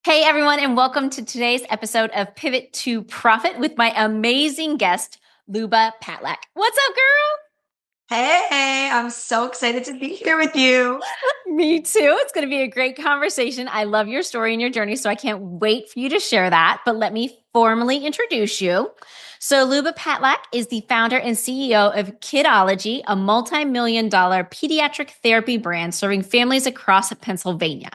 Hey everyone, and welcome to today's episode of Pivot to Profit with my amazing guest, Luba Patlakh. What's up, girl? Hey, I'm so excited to be here with you. Me too. It's going to be a great conversation. I love your story and your journey, so I can't wait for you to share that. But let me formally introduce you. So, Luba Patlakh is the founder and CEO of Kidology, a multi-million-dollar pediatric therapy brand serving families across Pennsylvania.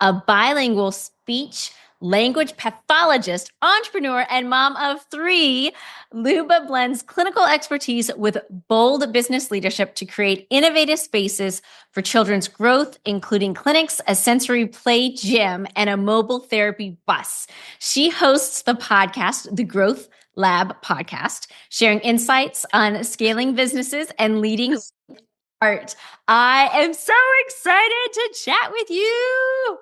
A bilingual speech language pathologist, entrepreneur, and mom of three, Luba blends clinical expertise with bold business leadership to create innovative spaces for children's growth, including clinics, a sensory play gym, and a mobile therapy bus. She hosts the podcast, The Growth Lab Podcast, sharing insights on scaling businesses and leading art. I am so excited to chat with you.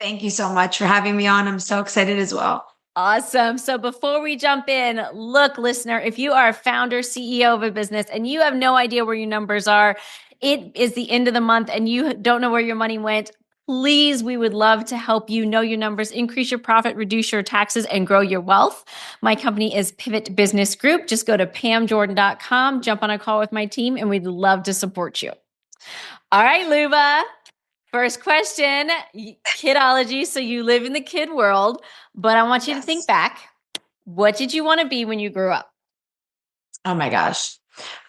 Thank you so much for having me on. I'm so excited as well. Awesome. So before we jump in, look, listener, if you are a founder, CEO of a business, and you have no idea where your numbers are, it is the end of the month and you don't know where your money went, please, we would love to help you know your numbers, increase your profit, reduce your taxes, and grow your wealth. My company is Pivot Business Group. Just go to pamjordan.com, jump on a call with my team, and we'd love to support you. All right, Luba. First question, kidology. So you live in the kid world, but I want you to think back. What did you want to be when you grew up? Oh my gosh.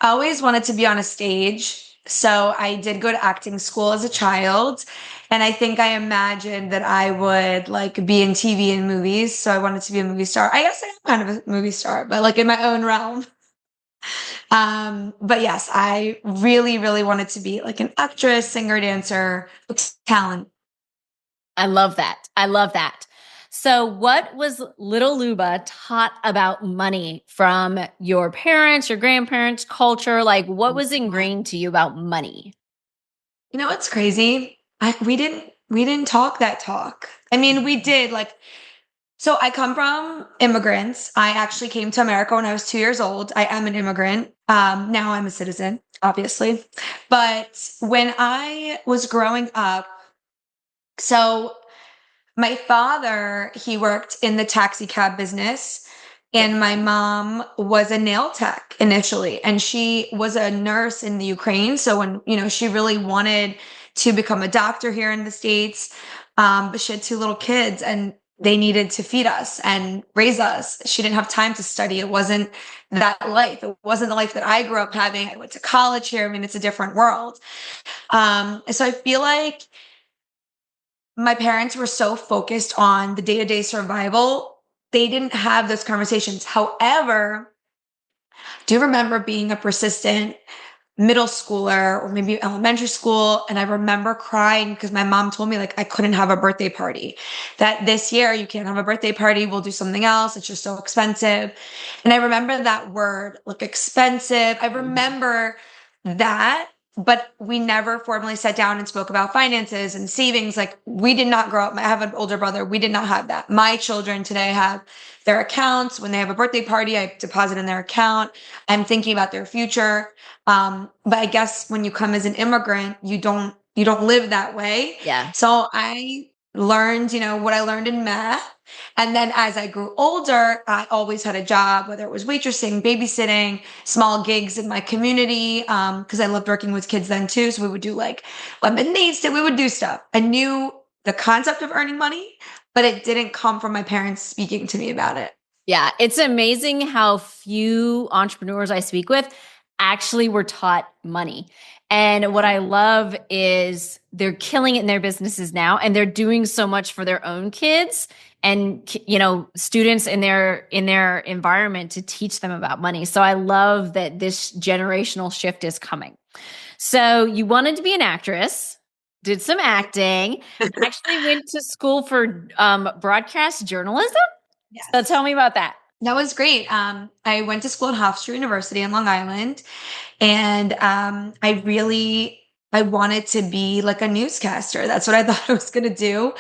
I always wanted to be on a stage. So I did go to acting school as a child. And I think I imagined that I would like be in TV and movies. So I wanted to be a movie star. I guess I'm kind of a movie star, but like in my own realm. But yes, I really, really wanted to be like an actress, singer, dancer with talent. I love that. I love that. So, what was little Luba taught about money from your parents, your grandparents, culture? Like, what was ingrained to you about money? You know what's crazy? We didn't talk that talk. I mean, we did like so I come from immigrants. I actually came to America when I was 2 years old. I am an immigrant. Now I'm a citizen, obviously. But when I was growing up, so my father, he worked in the taxi cab business, Yep. and my mom was a nail tech initially, and she was a nurse in the Ukraine. So when, she really wanted to become a doctor here in the States, but she had two little kids and they needed to feed us and raise us. She didn't have time to study. It wasn't that life. It wasn't the life that I grew up having. I went to college here. I mean, it's a different world. So I feel like my parents were so focused on the day-to-day survival, they didn't have those conversations. However, do you remember being a persistent middle schooler or maybe elementary school? And I remember crying because my mom told me like I couldn't have a birthday party. That this year you can't have a birthday party. We'll do something else. It's just so expensive. And I remember that word, like expensive. I remember that, but we never formally sat down and spoke about finances and savings. Like we did not grow up. I have an older brother. We did not have that. My children today have their accounts. When they have a birthday party, I deposit in their account. I'm thinking about their future. But I guess when you come as an immigrant, you don't live that way. Yeah. So I learned, what I learned in math. And then as I grew older, I always had a job, whether it was waitressing, babysitting, small gigs in my community. Cause I loved working with kids then too. So we would do like lemonade stand, we would do stuff. I knew the concept of earning money, but it didn't come from my parents speaking to me about it. Yeah. It's amazing how few entrepreneurs I speak with actually were taught money. And what I love is they're killing it in their businesses now and they're doing so much for their own kids and students in their environment to teach them about money. So I love that this generational shift is coming. So you wanted to be an actress, did some acting, actually went to school for broadcast journalism. So Yes. tell me about that. That was great. I went to school at Hofstra University in Long Island, and I wanted to be like a newscaster. That's what I thought I was going to do.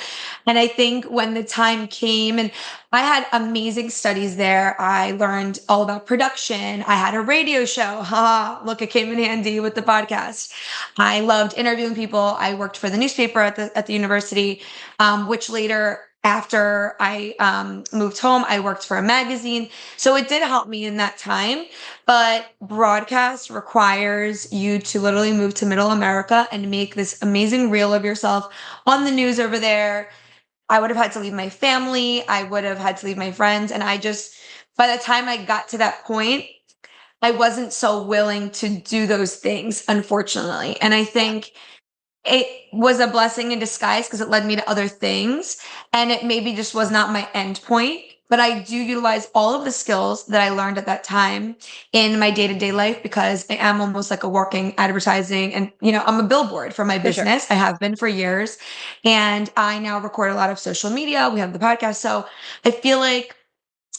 And I think when the time came, and I had amazing studies there, I learned all about production. I had a radio show. Ha! Look, it came in handy with the podcast. I loved interviewing people. I worked for the newspaper at the university, which later after I moved home, I worked for a magazine. So it did help me in that time. But broadcast requires you to literally move to middle America and make this amazing reel of yourself on the news over there. I would have had to leave my family. I would have had to leave my friends. And I just, by the time I got to that point, I wasn't so willing to do those things, unfortunately. And I think it was a blessing in disguise because it led me to other things. And it maybe just was not my end point. But I do utilize all of the skills that I learned at that time in my day to day life because I am almost like a working advertising and, I'm a billboard for my For sure. business. I have been for years. And I now record a lot of social media. We have the podcast. So I feel like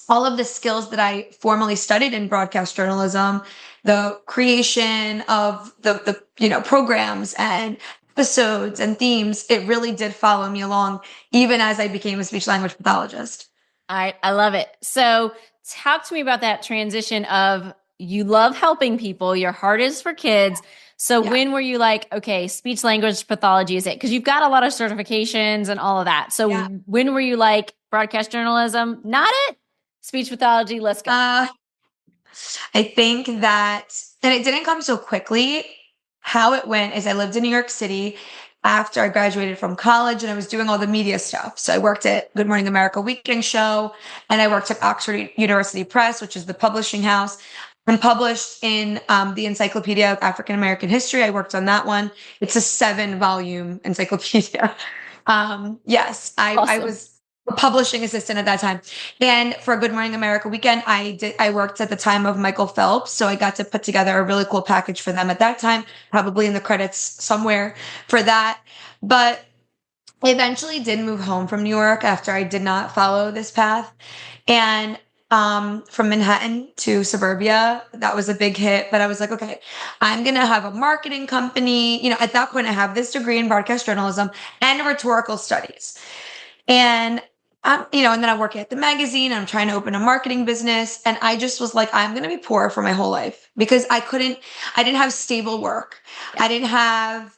all of the skills that I formally studied in broadcast journalism, the creation of the programs and episodes and themes, it really did follow me along, even as I became a speech language pathologist. I love it. So talk to me about that transition of you love helping people, your heart is for kids. So Yeah. when were you like, okay, speech language pathology is it? Because you've got a lot of certifications and all of that. So Yeah. when were you like, broadcast journalism, not it? Speech pathology, let's go. I think that, and it didn't come so quickly. How it went is I lived in New York City after I graduated from college and I was doing all the media stuff. So I worked at Good Morning America Weekend Show and I worked at Oxford University Press, which is the publishing house. And published in the Encyclopedia of African American History. I worked on that one. It's a 7-volume encyclopedia. Yes, I Awesome. was a publishing assistant at that time. And for Good Morning America Weekend, I worked at the time of Michael Phelps. So I got to put together a really cool package for them at that time, probably in the credits somewhere for that. But I eventually did move home from New York after I did not follow this path. And from Manhattan to suburbia, that was a big hit. But I was like, okay, I'm going to have a marketing company. At that point, I have this degree in broadcast journalism and rhetorical studies. And and then I work at the magazine. I'm trying to open a marketing business. And I just was like, I'm going to be poor for my whole life because I didn't have stable work. I didn't have,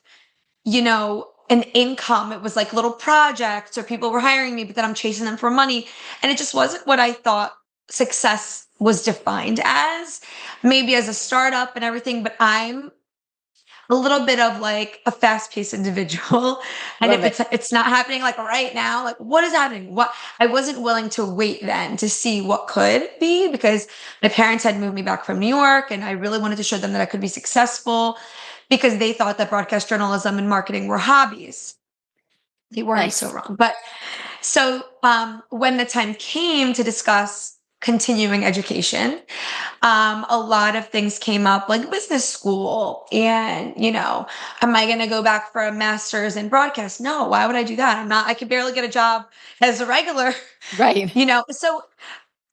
an income. It was like little projects or people were hiring me, but then I'm chasing them for money. And it just wasn't what I thought success was defined as, maybe as a startup and everything. But I'm a little bit of like a fast-paced individual. And Love if it. it's not happening like right now, like what is happening? What I wasn't willing to wait then to see what could be because my parents had moved me back from New York and I really wanted to show them that I could be successful because they thought that broadcast journalism and marketing were hobbies. They weren't so Nice. wrong. But so when the time came to discuss continuing education, a lot of things came up like business school and, am I going to go back for a master's in broadcast? No, why would I do that? I could barely get a job as a regular, Right. So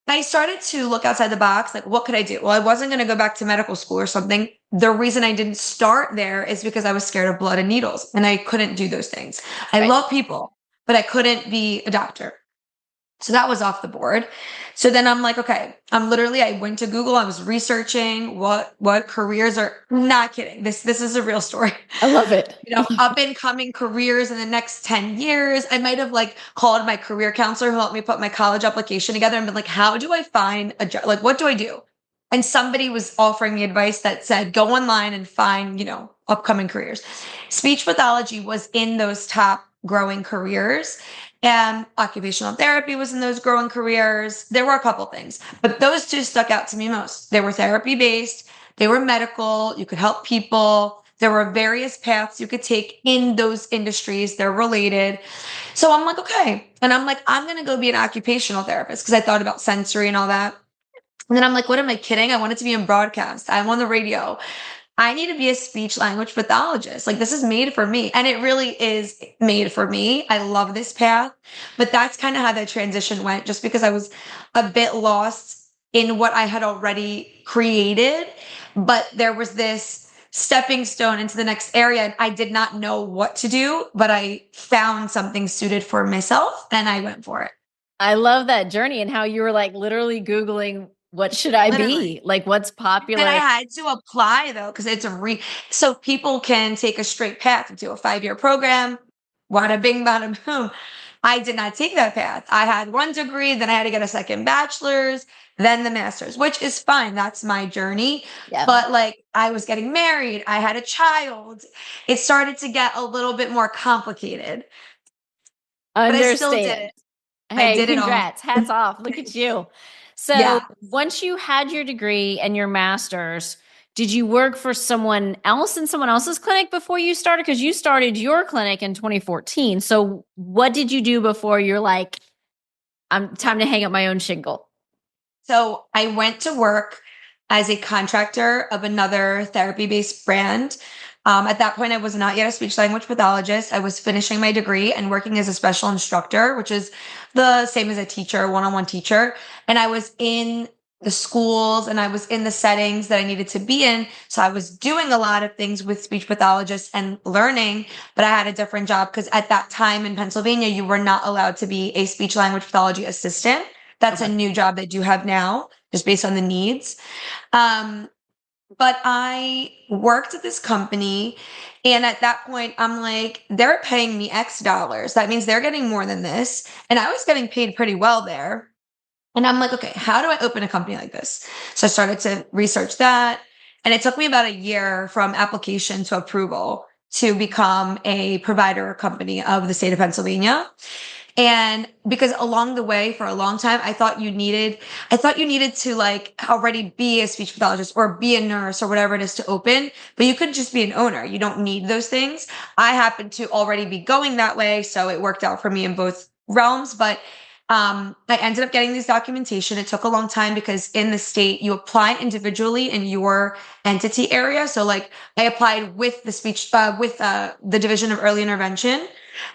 I started to look outside the box. Like, what could I do? Well, I wasn't going to go back to medical school or something. The reason I didn't start there is because I was scared of blood and needles and I couldn't do those things. I Right. love people, but I couldn't be a doctor. So that was off the board. So then I'm like, okay, I went to Google. I was researching what careers are, not kidding. This is a real story. I love it. Up and coming careers in the next 10 years. I might have like called my career counselor who helped me put my college application together and been like, how do I find a job? Like, what do I do? And somebody was offering me advice that said, go online and find, upcoming careers. Speech pathology was in those top growing careers. And occupational therapy was in those growing careers. There were a couple things, but those two stuck out to me most. They were therapy based. They were medical. You could help people. There were various paths you could take in those industries. They're related. So I'm like, okay. And I'm like, I'm going to go be an occupational therapist because I thought about sensory and all that. And then I'm like, what am I kidding? I wanted to be in broadcast. I'm on the radio. I need to be a speech language pathologist. Like this is made for me. And it really is made for me. I love this path. But that's kind of how that transition went, just because I was a bit lost in what I had already created. But there was this stepping stone into the next area. And I did not know what to do, but I found something suited for myself and I went for it. I love that journey and how you were like literally Googling, what should I Literally. be? Like, what's And I popular? had to apply though, because so people can take a straight path and do a 5-year program. Wada bing, bada boom. I did not take that path. I had one degree, then I had to get a second bachelor's, then the master's, which is fine. That's my journey. Yeah. But like I was getting married, I had a child. It started to get a little bit more complicated, but I still did Understand. it. I Hey, did it all. congrats. Hats off. Look at you. So, Yeah. once you had your degree and your master's, did you work for someone else in someone else's clinic before you started? Because you started your clinic in 2014. So, what did you do before you're like, I'm time to hang up my own shingle? So I went to work as a contractor of another therapy-based brand. At that point, I was not yet a speech language pathologist. I was finishing my degree and working as a special instructor, which is the same as a teacher, one-on-one teacher. And I was in the schools and I was in the settings that I needed to be in. So I was doing a lot of things with speech pathologists and learning, but I had a different job because at that time in Pennsylvania, you were not allowed to be a speech language pathology assistant. That's a Okay. new job they do have now, just based on the needs. Um, but I worked at this company, and at that point, I'm like, they're paying me X dollars. That means they're getting more than this. And I was getting paid pretty well there. And I'm like, okay, how do I open a company like this? So I started to research that. And it took me about a year from application to approval to become a provider company of the state of Pennsylvania. And because along the way for a long time, I thought you needed to like already be a speech pathologist or be a nurse or whatever it is to open, but you could just be an owner. You don't need those things. I happened to already be going that way. So it worked out for me in both realms, but I ended up getting this documentation. It took a long time because in the state you apply individually in your entity area. So like I applied with the the Division of Early Intervention.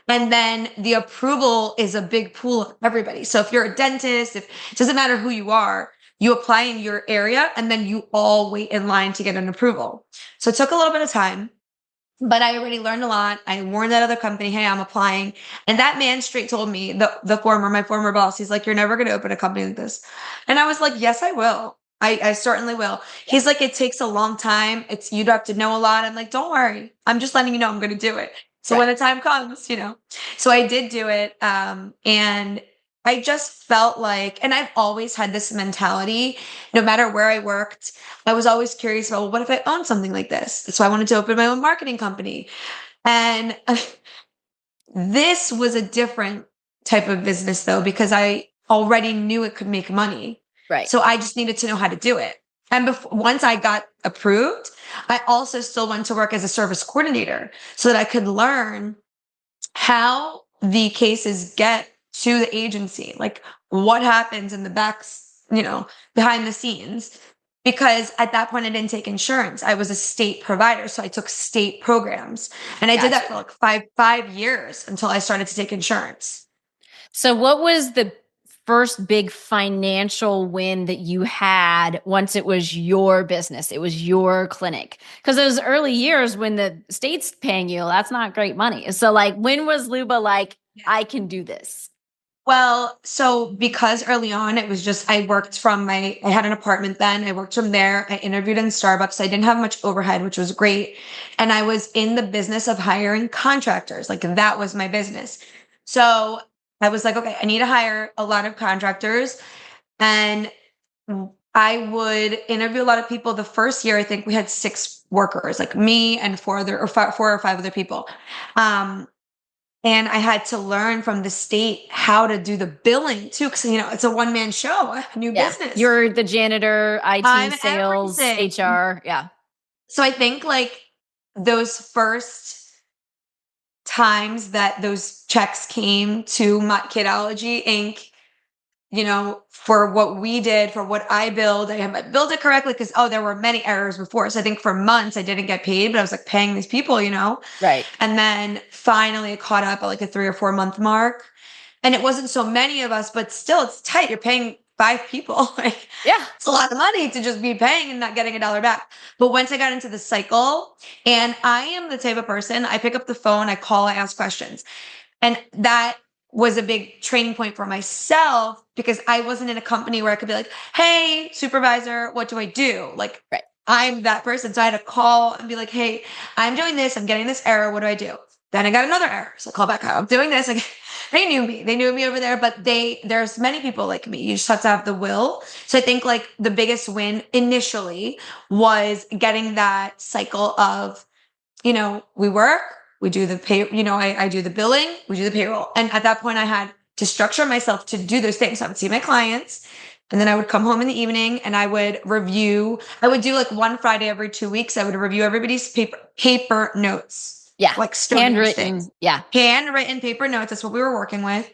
And then the approval is a big pool of everybody. So if you're a dentist, if it doesn't matter who you are, you apply in your area and then you all wait in line to get an approval. So it took a little bit of time, but I already learned a lot. I warned that other company, hey, I'm applying. And that man straight told me, my former boss, he's like, you're never going to open a company like this. And I was like, yes, I will. I certainly will. Yeah. He's like, it takes a long time. You'd have to know a lot. I'm like, don't worry. I'm just letting you know I'm going to do it. So Right. when the time comes, so I did do it. And I just felt like, and I've always had this mentality, no matter where I worked, I was always curious about, well, what if I owned something like this? So I wanted to open my own marketing company. And this was a different type of business though, because I already knew it could make money. Right. So I just needed to know how to do it. And once I got approved, I also still went to work as a service coordinator so that I could learn how the cases get to the agency, like what happens in the behind the scenes. Because at that point, I didn't take insurance. I was a state provider, so I took state programs, and I did that Gotcha. for like five years until I started to take insurance. So, what was the first big financial win that you had once it was your business? It was your clinic. Because those early years when the state's paying you, that's not great money. So, like, when was Luba like, I can do this? Well, so because early on it was just I had an apartment then. I worked from there. I interviewed in Starbucks. I didn't have much overhead, which was great. And I was in the business of hiring contractors. Like that was my business. So I was like, okay, I need to hire a lot of contractors. And I would interview a lot of people. The first year, I think we had 6 workers, like me and 4 or 5 other people. Um, and I had to learn from the state how to do the billing too, because it's a one-man show, a new Yeah. business. You're the janitor, IT, I'm sales, everything. HR. Yeah. So I think like those first times that those checks came to my Kidology Inc., for what we did, for what I billed, I billed it correctly because, there were many errors before. So I think for months I didn't get paid, but I was like paying these people. Right. And then finally it caught up at like a 3 or 4 month mark. And it wasn't so many of us, but still it's tight. You're paying 5 people. Like Yeah. it's a lot of money to just be paying and not getting a dollar back. But once I got into the cycle, and I am the type of person, I pick up the phone, I call, I ask questions. And that was a big training point for myself because I wasn't in a company where I could be like, hey, supervisor, what do I do? Like, Right. I'm that person. So I had to call and be like, hey, I'm doing this. I'm getting this error. What do I do? Then I got another error. So I call back, I'm doing this. Like, they knew me. They knew me over there, but there's many people like me. You just have to have the will. So I think like the biggest win initially was getting that cycle of, we work, we do the pay, I do the billing, we do the payroll. And at that point I had to structure myself to do those things. So I would see my clients, and then I would come home in the evening and I would review. I would do like one Friday every 2 weeks. I would review everybody's paper notes, Yeah. like Stonehenge things, Handwritten. Yeah. handwritten paper notes. That's what we were working with.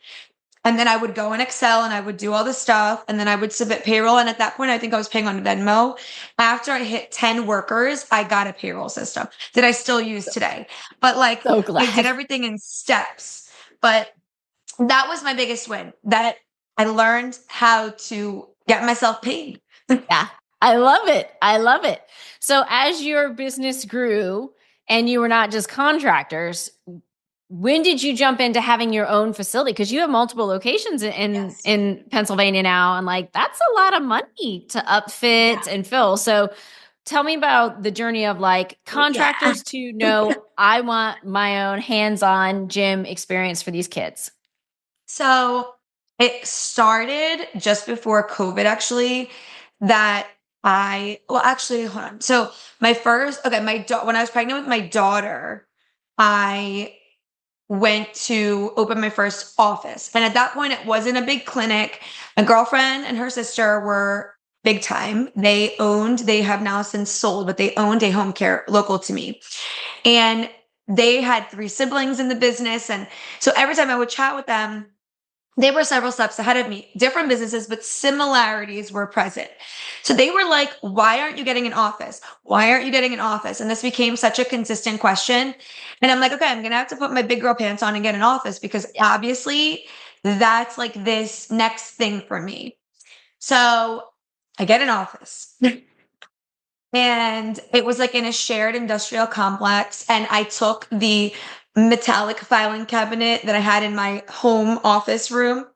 And then I would go in Excel and I would do all the stuff. And then I would submit payroll. And at that point, I think I was paying on Venmo. After I hit 10 workers, I got a payroll system that I still use today. But like, So I glad. did everything in steps. But that was my biggest win, that I learned how to get myself paid. Yeah. I love it. I love it. So as your business grew and you were not just contractors, when did you jump into having your own facility? Because you have multiple locations Yes. in Pennsylvania now, and like that's a lot of money to upfit Yeah. and fill. So tell me about the journey of like Yeah. contractors to know I want my own hands-on gym experience for these kids. So it started just before COVID, actually, that hold on. So when I was pregnant with my daughter, I went to open my first office. And at that point, it wasn't a big clinic. My girlfriend and her sister were big time. They have now since sold, but they owned a home care local to me. And they had 3 siblings in the business. And so every time I would chat with them, they were several steps ahead of me, different businesses, but similarities were present. So they were like, why aren't you getting an office? Why aren't you getting an office? And this became such a consistent question. And I'm like, okay, I'm going to have to put my big girl pants on and get an office, because obviously that's like this next thing for me. So I get an office. And it was like in a shared industrial complex. And I took the metallic filing cabinet that I had in my home office room.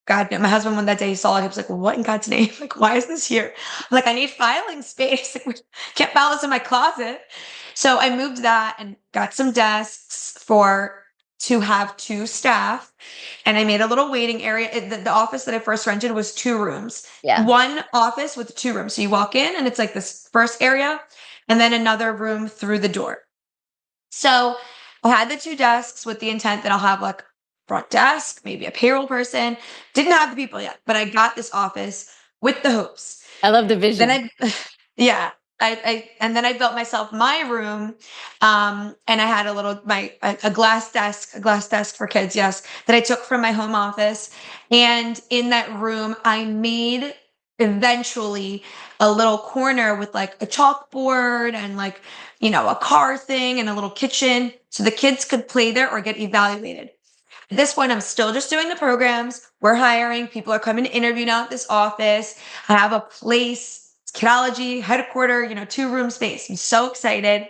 God, no, my husband, when that day he saw it, he was like, what in God's name? Like, why is this here? I'm like, I need filing space. Like, we can't file this in my closet. So I moved that and got some desks to have 2 staff. And I made a little waiting area. The office that I first rented was 2 rooms. Yeah. One office with 2 rooms. So you walk in and it's like this first area and then another room through the door. So I had the 2 desks with the intent that I'll have like front desk, maybe a payroll person. Didn't have the people yet, but I got this office with the hopes. I love the vision. Then yeah. And then I built myself my room, and I had a glass desk for kids, yes, that I took from my home office. And in that room, I made eventually a little corner with like a chalkboard and like, a car thing and a little kitchen so the kids could play there or get evaluated. At this point, I'm still just doing the programs. We're hiring. People are coming to interview now at this office. I have a place. Kidology, headquarter, 2-room space. I'm so excited.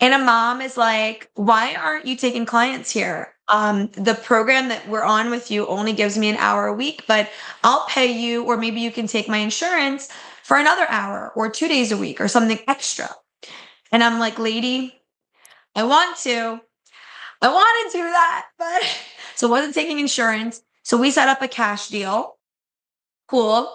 And a mom is like, why aren't you taking clients here? The program that we're on with you only gives me an hour a week, but I'll pay you, or maybe you can take my insurance for another hour or 2 days a week or something extra. And I'm like, lady, I want to do that, but so I wasn't taking insurance. So we set up a cash deal. Cool.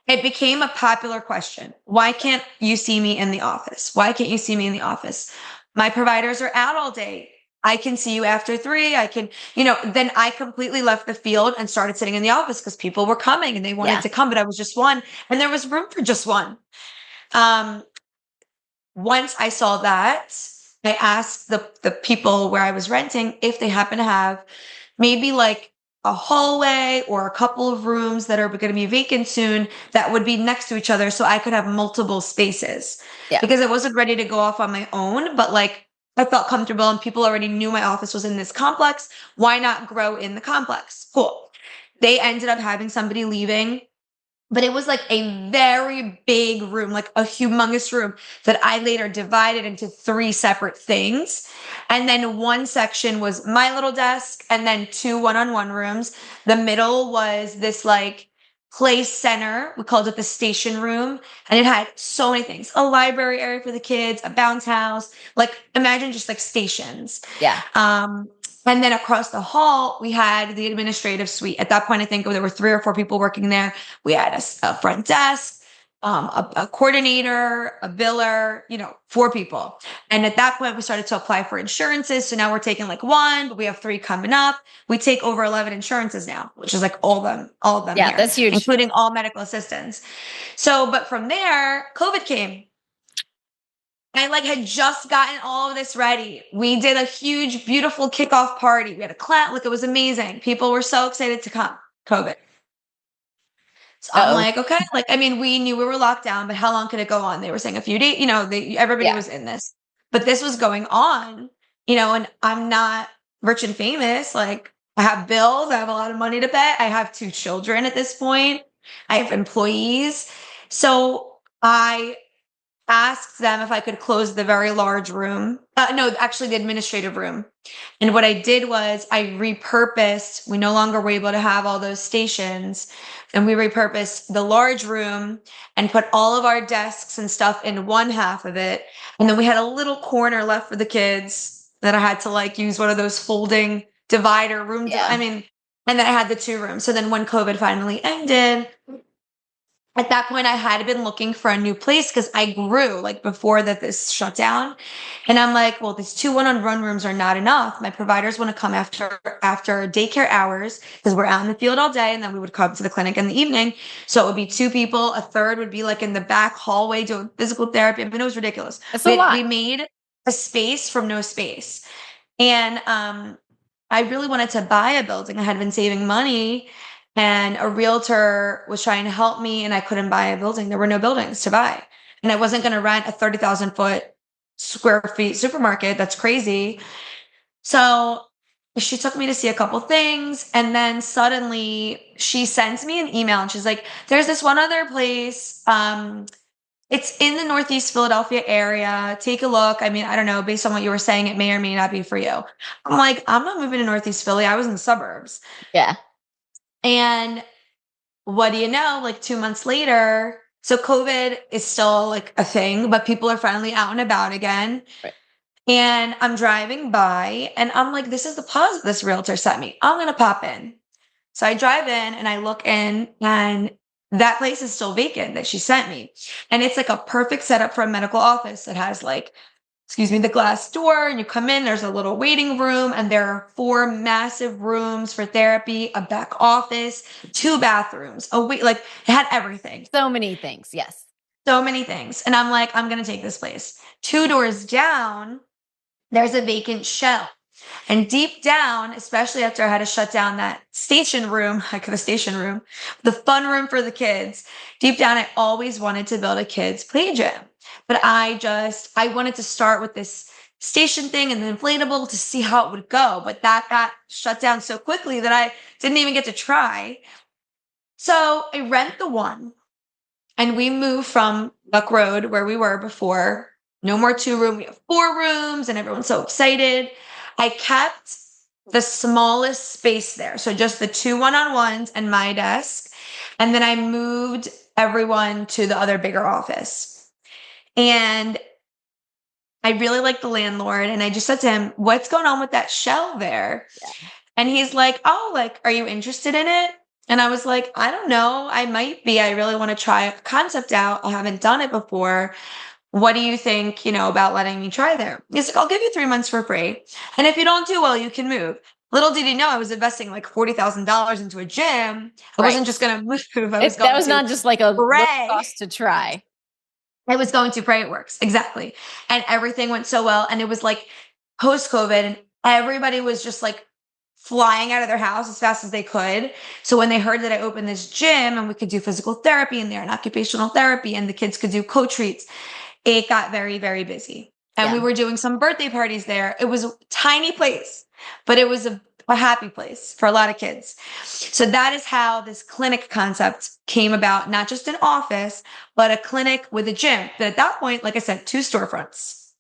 It became a popular question. Why can't you see me in the office? Why can't you see me in the office? My providers are out all day. I can see you after 3. I can, then I completely left the field and started sitting in the office because people were coming and they wanted to come, but I was just one and there was room for just one. Once I saw that, I asked the people where I was renting if they happen to have maybe like a hallway or a couple of rooms that are going to be vacant soon that would be next to each other so I could have multiple spaces. Yeah. Because I wasn't ready to go off on my own, but like I felt comfortable and people already knew my office was in this complex. Why not grow in the complex? Cool. They ended up having somebody leaving. But it was like a very big room, like a humongous room that I later divided into 3 separate things. And then one section was my little desk and then 2 one-on-one rooms. The middle was this like play center. We called it the station room. And it had so many things, a library area for the kids, a bounce house, like imagine just like stations. Yeah. And then across the hall, we had the administrative suite. At that point, I think there were 3 or 4 people working there. We had a front desk, a coordinator, a biller, 4 people. And at that point, we started to apply for insurances. So now we're taking like 1, but we have 3 coming up. We take over 11 insurances now, which is like all of them Yeah, here, that's huge. including all medical assistants. So, but from there, COVID came. I like had just gotten all of this ready. We did a huge, beautiful kickoff party. We had a clap, like it was amazing. People were so excited to come. COVID. So I'm Uh-oh. like, okay, like I mean, we knew we were locked down, but how long could it go on? They were saying a few days, everybody Yeah. was in this. But this was going on, and I'm not rich and famous. Like I have bills, I have a lot of money to pay. I have 2 children at this point. I have employees. So I asked them if I could close the very large room. No, actually the administrative room. And what I did was I repurposed, we no longer were able to have all those stations. And we repurposed the large room and put all of our desks and stuff in one half of it. And then we had a little corner left for the kids that I had to like use one of those folding divider rooms. Yeah. And then I had the 2 rooms. So then when COVID finally ended, at that point I had been looking for a new place because I grew like before this shut down. And I'm like, well, these 2 one-on-one rooms are not enough. My providers want to come after daycare hours because we're out in the field all day, and then we would come to the clinic in the evening. So it would be 2 people. A third would be like in the back hallway doing physical therapy. I mean, it was ridiculous. That's a lot. We made a space from no space. And I really wanted to buy a building. I had been saving money, and a realtor was trying to help me, and I couldn't buy a building. There were no buildings to buy. And I wasn't going to rent a 30,000 square feet supermarket. That's crazy. So she took me to see a couple things. And then suddenly she sends me an email and she's like, there's this one other place. It's in the Northeast Philadelphia area. Take a look. I mean, I don't know, based on what you were saying, it may or may not be for you. I'm like, I'm not moving to Northeast Philly. I was in the suburbs. Yeah. And what do you know? Like 2 months later, so COVID is still like a thing, but people are finally out and about again. Right. And I'm driving by and I'm like, this is the pause this realtor sent me. I'm going to pop in. So I drive in and I look in, and that place is still vacant that she sent me. And it's like a perfect setup for a medical office. It has like, the glass door, and you come in, there's a little waiting room, and there are 4 massive rooms for therapy, a back office, 2 bathrooms, like it had everything. So many things. Yes. So many things. And I'm like, I'm going to take this place. 2 doors down, there's a vacant shell. And deep down, especially after I had to shut down that station room, like the station room, the fun room for the kids, deep down, I always wanted to build a kids play gym. But I wanted to start with this station thing and the inflatable to see how it would go. But that got shut down so quickly that I didn't even get to try. So I rent the one, and we moved from Buck Road, where we were before. No more 2 room. We have 4 rooms, and everyone's so excited. I kept the smallest space there. So just the 2 one-on-ones and my desk. And then I moved everyone to the other bigger office. And I really liked the landlord. And I just said to him, what's going on with that shell there? Yeah. And he's like, oh, like, are you interested in it? And I was like, I don't know. I might be. I really want to try a concept out. I haven't done it before. What do you think, about letting me try there? He's like, I'll give you 3 months for free. And if you don't do well, you can move. Little did he know I was investing like $40,000 into a gym. I wasn't just going to move. That was not just like a low cost to try. I was going to pray it works. Exactly. And everything went so well. And it was like post-COVID, and everybody was just like flying out of their house as fast as they could. So when they heard that I opened this gym and we could do physical therapy in there and occupational therapy, and the kids could do co-treats, it got very, very busy. And we were doing some birthday parties there. It was a tiny place, but it was a happy place for a lot of kids. So that is how this clinic concept came about, not just an office, but a clinic with a gym. But at that point, like I said, 2 storefronts.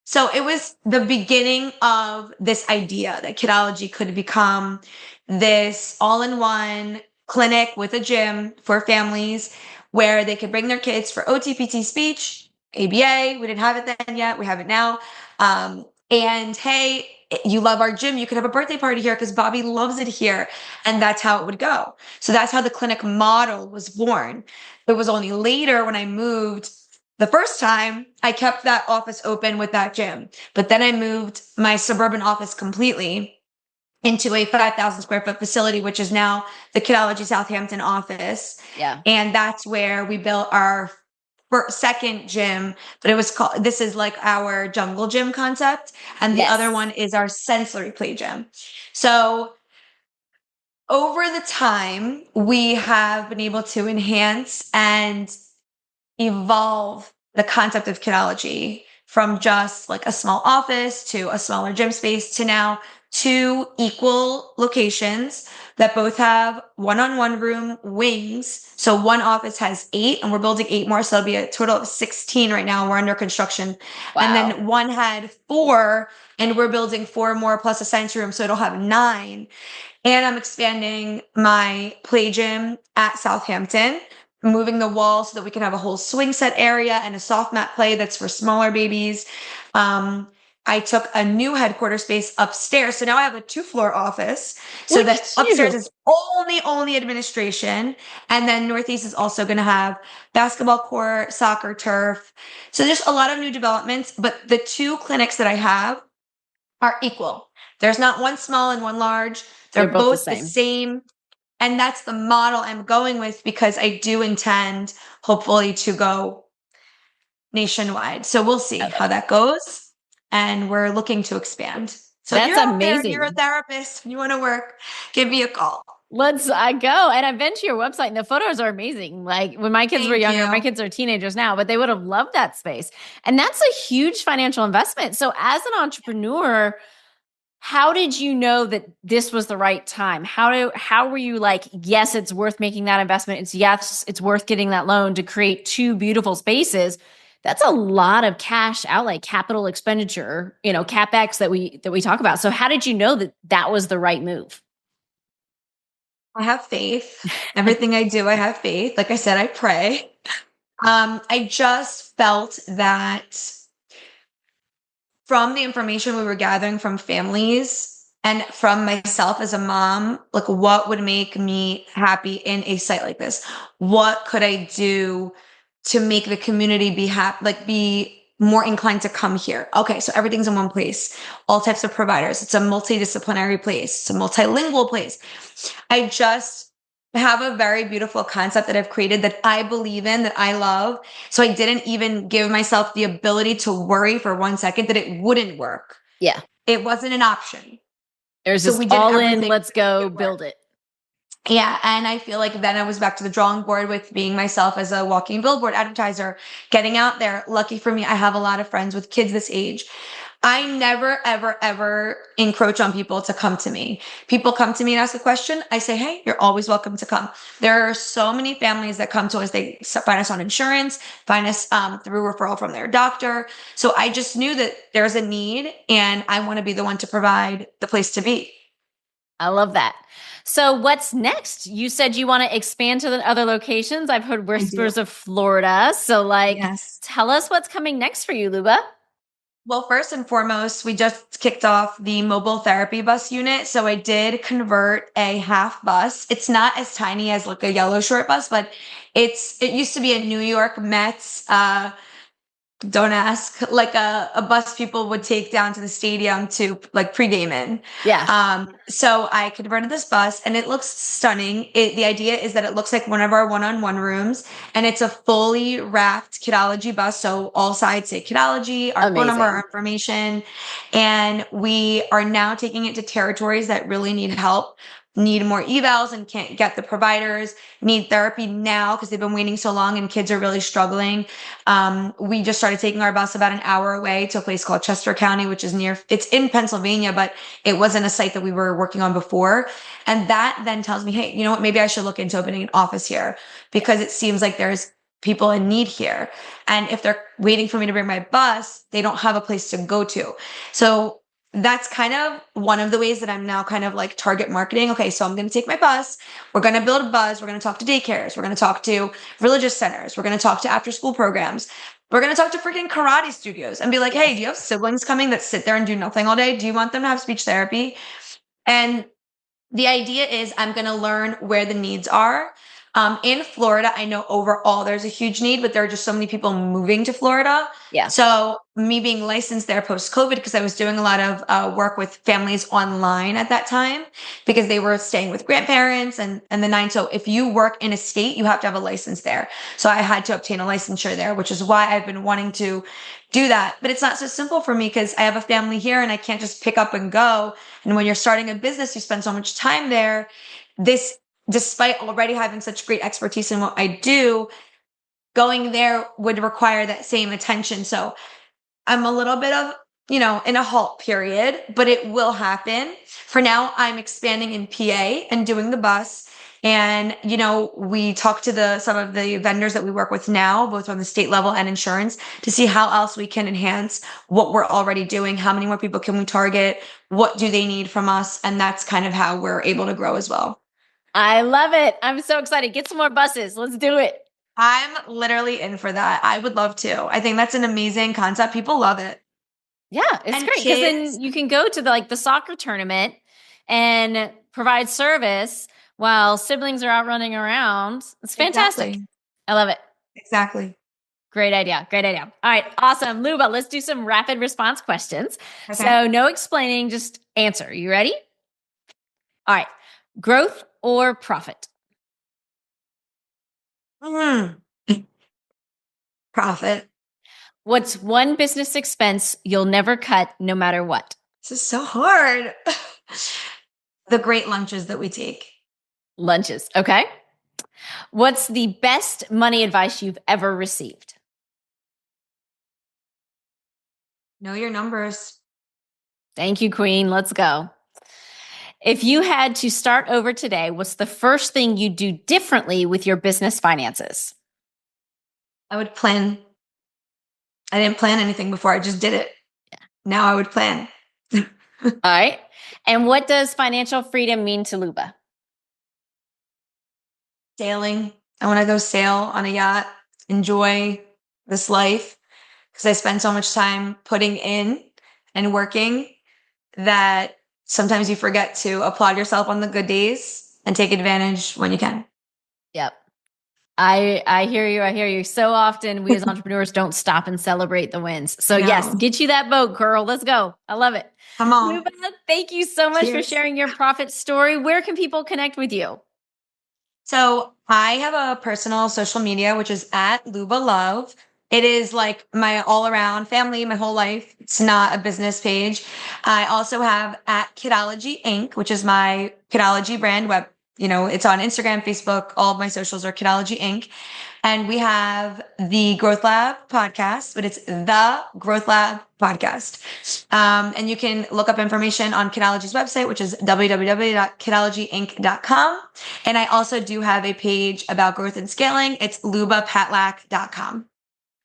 So it was the beginning of this idea that Kidology could become this all-in-one clinic with a gym for families where they could bring their kids for OT, speech, ABA. We didn't have it then yet. We have it now. And hey, you love our gym. You could have a birthday party here because Bobby loves it here. And that's how it would go. So that's how the clinic model was born. It was only later when I moved the first time I kept that office open with that gym, but then I moved my suburban office completely into a 5,000 square foot facility, which is now the Kidology Southampton office. Yeah. And that's where we built our second gym, but it was called, this is like our jungle gym concept. And the other one is our sensory play gym. So over the time, we have been able to enhance and evolve the concept of kidology from just like a small office to a smaller gym space to now two equal locations that both have one-on-one room wings. So one office has 8 and we're building 8 more. So it'll be a total of 16 right now. We're under construction. Wow. And then one had 4 and we're building 4 more plus a sensory room. So it'll have 9. And I'm expanding my play gym at Southampton, moving the wall so that we can have a whole swing set area and a soft mat play that's for smaller babies. I took a new headquarters space upstairs. So now I have a 2-floor office. So that upstairs is only administration. And then Northeast is also going to have basketball court, soccer turf. So there's a lot of new developments, but the 2 clinics that I have are equal. There's not one small and one large. They're both the same. And that's the model I'm going with because I do intend, hopefully, to go nationwide. So we'll see how that goes. And we're looking to expand. So that's if you're amazing. out there, you're a therapist, and you want to work, give me a call. I go. And I've been to your website and the photos are amazing. Like when my kids were younger, my kids are teenagers now, but they would have loved that space. And that's a huge financial investment. So as an entrepreneur, how did you know that this was the right time? How were you like, yes, it's worth making that investment. It's worth getting that loan to create 2 beautiful spaces. That's a lot of cash outlay, capital expenditure, CapEx that we talk about. So how did you know that that was the right move? I have faith. Everything I do, I have faith. Like I said, I pray. I just felt that from the information we were gathering from families and from myself as a mom, like what would make me happy in a site like this? What could I do to make the community be happy, like be more inclined to come here? Okay, so everything's in one place, all types of providers. It's a multidisciplinary place. It's a multilingual place. I just have a very beautiful concept that I've created that I believe in, that I love. So I didn't even give myself the ability to worry for 1 second that it wouldn't work. Yeah. It wasn't an option. There's so just all in, let's go build it. Yeah. And I feel like then I was back to the drawing board with being myself as a walking billboard advertiser, getting out there. Lucky for me, I have a lot of friends with kids this age. I never, ever, ever encroach on people to come to me. People come to me and ask a question. I say, hey, you're always welcome to come. There are so many families that come to us. They find us on insurance, find us through referral from their doctor. So I just knew that there's a need and I want to be the one to provide the place to be. I love that. So what's next? You said you want to expand to the other locations. I've heard whispers of Florida. So tell us what's coming next for you, Luba. Well, first and foremost, we just kicked off the mobile therapy bus unit. So I did convert a half bus. It's not as tiny as like a yellow short bus, but it used to be a New York Mets, don't ask, like a bus people would take down to the stadium to like pregame in. Yeah. So I converted this bus and it looks stunning. The idea is that it looks like one of our one-on-one rooms and it's a fully wrapped Kidology bus. So all sides say Kidology, our phone number, our information. And we are now taking it to territories that really need help, need more evals and can't get the providers, need therapy now because they've been waiting so long and kids are really struggling. We just started taking our bus about an hour away to a place called Chester County, which is it's in Pennsylvania, but it wasn't a site that we were working on before. And that then tells me, hey, you know what, maybe I should look into opening an office here because it seems like there's people in need here. And if they're waiting for me to bring my bus, they don't have a place to go to. So that's kind of one of the ways that I'm now kind of like target marketing. Okay, so I'm going to take my bus. We're going to build a buzz. We're going to talk to daycares. We're going to talk to religious centers. We're going to talk to after school programs. We're going to talk to freaking karate studios and be like, hey, Yes. do you have siblings coming that sit there and do nothing all day? Do you want them to have speech therapy? And the idea is I'm going to learn where the needs are. In Florida, I know overall there's a huge need, but there are just so many people moving to Florida. Yeah. So me being licensed there post COVID, because I was doing a lot of work with families online at that time, because they were staying with grandparents and the nine. So if you work in a state, you have to have a license there. So I had to obtain a licensure there, which is why I've been wanting to do that. But it's not so simple for me because I have a family here and I can't just pick up and go. And when you're starting a business, you spend so much time there. This, despite already having such great expertise in what I do, going there would require that same attention. So I'm a little bit of, in a halt period, but it will happen. For now, I'm expanding in PA and doing the bus. And, we talk to some of the vendors that we work with now, both on the state level and insurance, to see how else we can enhance what we're already doing. How many more people can we target? What do they need from us? And that's kind of how we're able to grow as well. I love it. I'm so excited. Get some more buses. Let's do it. I'm literally in for that. I would love to. I think that's an amazing concept. People love it. Yeah, it's And great because kids, then you can go to the soccer tournament and provide service while siblings are out running around. It's fantastic. exactly. I love it. Exactly. Great idea. Great idea. All right, awesome. Luba, let's do some rapid response questions. Okay. So no explaining, just answer. You ready? All right. Growth or profit? Mm. Profit. What's one business expense you'll never cut no matter what? This is so hard. The great lunches that we take. Lunches. Okay. What's the best money advice you've ever received? Know your numbers. Thank you, Queen. Let's go. If you had to start over today, what's the first thing you'd do differently with your business finances? I would plan. I didn't plan anything before. I just did it. Now I would plan. All right. And what does financial freedom mean to Luba? Sailing. I want to go sail on a yacht, enjoy this life because I spend so much time putting in and working that sometimes you forget to applaud yourself on the good days and take advantage when you can. Yep. I hear you. I hear you. So often we as entrepreneurs don't stop and celebrate the wins. So yes, get you that boat, girl. Let's go. I love it. Come on. Luba, thank you so much for Cheers. sharing your profit story. Where can people connect with you? So I have a personal social media, which is at Luba Love. It is like my all around family, my whole life. It's not a business page. I also have at Kidology Inc., which is my Kidology brand web. It's on Instagram, Facebook, all of my socials are Kidology Inc. And we have the Growth Lab podcast, but it's the Growth Lab podcast. And you can look up information on Kidology's website, which is www.kidologyinc.com. And I also do have a page about growth and scaling. It's lubapatlack.com.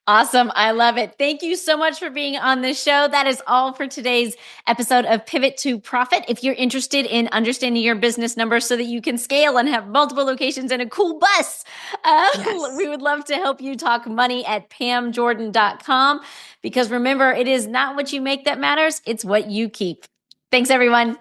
Awesome. I love it. Thank you so much for being on the show. That is all for today's episode of Pivot to Profit. If you're interested in understanding your business numbers so that you can scale and have multiple locations and a cool bus, Yes. we would love to help you talk money at pamjordan.com. Because remember, it is not what you make that matters. It's what you keep. Thanks, everyone.